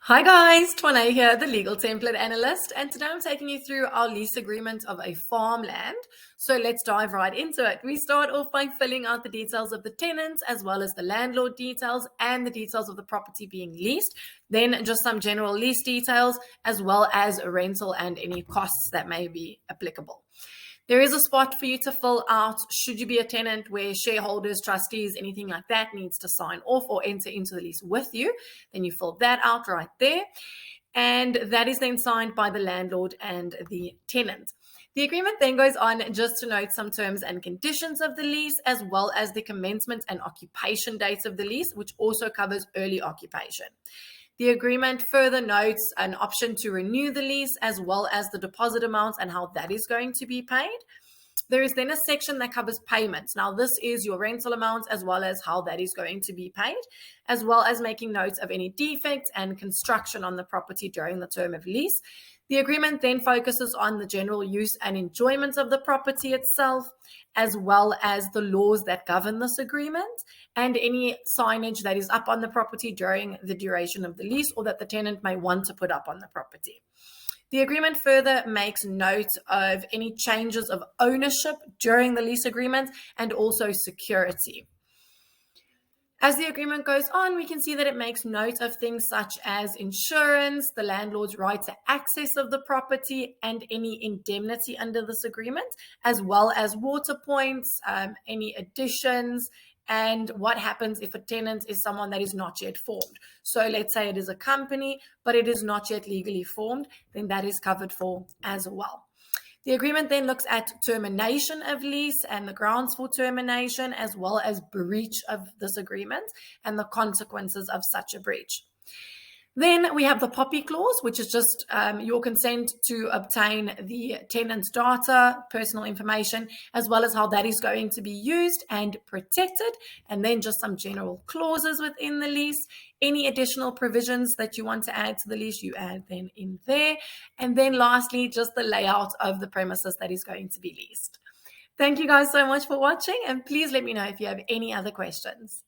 Hi guys, Twana here, the legal template analyst, and today I'm taking you through our lease agreement of a farmland. So let's dive right into it. We start off by filling out the details of the tenant as well as the landlord details and the details of the property being leased. Then just some general lease details as well as rental and any costs that may be applicable. There is a spot for you to fill out should you be a tenant where shareholders, trustees, anything like that needs to sign off or enter into the lease with you. Then you fill that out right there. And that is then signed by the landlord and the tenant. The agreement then goes on just to note some terms and conditions of the lease, as well as the commencement and occupation dates of the lease, which also covers early occupation. The agreement further notes an option to renew the lease, as well as the deposit amounts and how that is going to be paid. There is then a section that covers payments. Now, this is your rental amounts as well as how that is going to be paid, as well as making notes of any defects and construction on the property during the term of lease. The agreement then focuses on the general use and enjoyment of the property itself, as well as the laws that govern this agreement and any signage that is up on the property during the duration of the lease or that the tenant may want to put up on the property. The agreement further makes note of any changes of ownership during the lease agreement and also security. As the agreement goes on, we can see that it makes note of things such as insurance, the landlord's right to access of the property, and any indemnity under this agreement, as well as water points, any additions, and what happens if a tenant is someone that is not yet formed. So let's say it is a company, but it is not yet legally formed, then that is covered for as well. The agreement then looks at termination of lease and the grounds for termination, as well as breach of this agreement and the consequences of such a breach. Then we have the POPI clause, which is just your consent to obtain the tenant's data, personal information, as well as how that is going to be used and protected. And then just some general clauses within the lease. Any additional provisions that you want to add to the lease, you add then in there. And then lastly, just the layout of the premises that is going to be leased. Thank you guys so much for watching, and please let me know if you have any other questions.